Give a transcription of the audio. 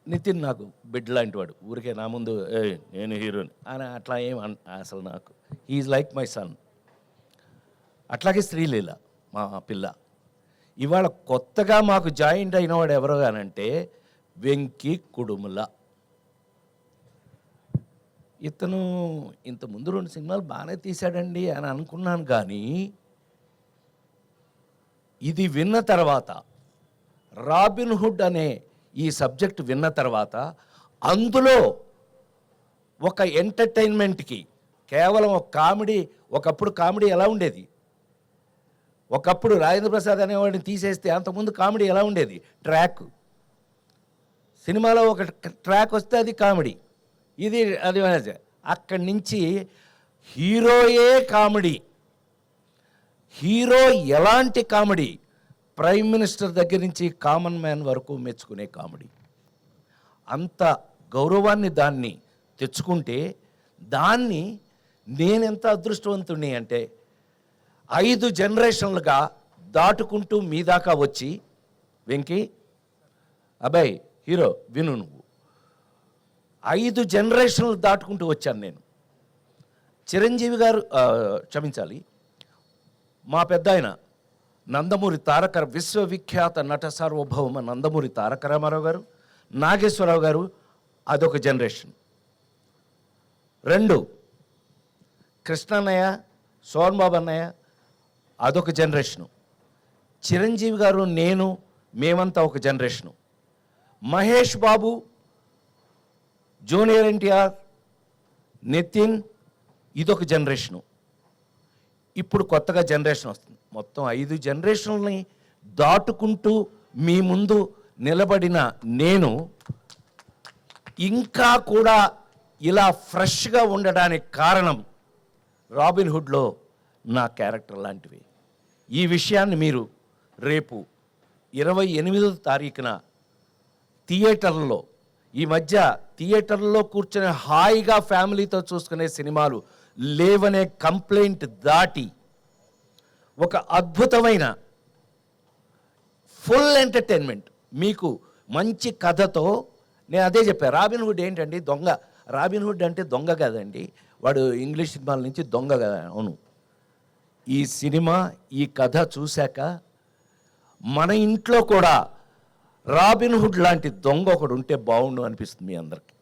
నితిన్ నాకు బిడ్డ లాంటి వాడు. ఊరికే నా ముందు నేను హీరోని అని అట్లా అసలు నాకు హీఈస్ లైక్ మై సన్. అట్లాగే శ్రీలీల మా పిల్ల. ఇవాళ కొత్తగా మాకు జాయింట్ అయినవాడు ఎవరు అనంటే వెంకీ కుడుముల. ఇతను ఇంతకుముందు 2 సినిమాలు బాగానే తీశాడండి అని అనుకున్నాను, కానీ ఇది విన్న తర్వాత, రాబిన్ హుడ్ అనే ఈ సబ్జెక్ట్ విన్న తర్వాత, అందులో ఒక ఎంటర్టైన్మెంట్కి కేవలం ఒక కామెడీ, ఒకప్పుడు కామెడీ ఎలా ఉండేది, ఒకప్పుడు రాజేంద్ర ప్రసాద్ అనేవాడిని తీసేస్తే అంతకుముందు కామెడీ ఎలా ఉండేది, ట్రాక్ సినిమాలో ఒక ట్రాక్ వస్తే అది కామెడీ, ఇది అది. అక్కడి నుంచి హీరోయే కామెడీ, హీరో ఎలాంటి కామెడీ, ప్రైమ్ మినిస్టర్ దగ్గర నుంచి కామన్ మ్యాన్ వరకు మెచ్చుకునే కామెడీ. అంత గౌరవాన్ని దాన్ని తెచ్చుకుంటే, దాన్ని నేనెంత అదృష్టవంతుణ్ణి అంటే 5 జనరేషన్లుగా దాటుకుంటూ మీ దాకా వచ్చి, వెంకీ అబ్బాయి హీరో విను, నువ్వు 5 జనరేషన్లు దాటుకుంటూ వచ్చాను నేను. చిరంజీవి గారు క్షమించాలి, మా పెద్ద ఆయన నందమూరి విశ్వవిఖ్యాత నట సార్వభౌమ నందమూరి తారక రామారావు గారు, నాగేశ్వరరావు గారు, అదొక జనరేషన్. 2 కృష్ణన్నయ్య, సోహన్ బాబు అన్నయ్య, అదొక జనరేషను. చిరంజీవి గారు, నేను, మేమంతా ఒక జనరేషను. మహేష్ బాబు, జూనియర్ ఎన్టీఆర్, నితిన్, ఇదొక జనరేషను. ఇప్పుడు కొత్తగా జనరేషన్ వస్తుంది. మొత్తం 5 జనరేషన్లని దాటుకుంటూ మీ ముందు నిలబడిన నేను ఇంకా కూడా ఇలా ఫ్రెష్గా ఉండడానికి కారణం రాబిన్ హుడ్లో నా క్యారెక్టర్ లాంటివి. ఈ విషయాన్ని మీరు రేపు 28వ తారీఖున థియేటర్లలో, ఈ మధ్య థియేటర్లో కూర్చొని హాయిగా ఫ్యామిలీతో చూసుకునే సినిమాలు లేవనే కంప్లైంట్ దాటి ఒక అద్భుతమైన ఫుల్ ఎంటర్టైన్మెంట్ మీకు మంచి కథతో, నేను అదే చెప్పాను. రాబిన్ హుడ్ ఏంటండి, దొంగ. రాబిన్ హుడ్ అంటే దొంగ కదండి, వాడు ఇంగ్లీష్ సినిమాల నుంచి దొంగ కదా. అవును, ఈ సినిమా ఈ కథ చూశాక మన ఇంట్లో కూడా రాబిన్ హుడ్ లాంటి దొంగ ఒకడు ఉంటే బాగుండు అనిపిస్తుంది మీ అందరికీ.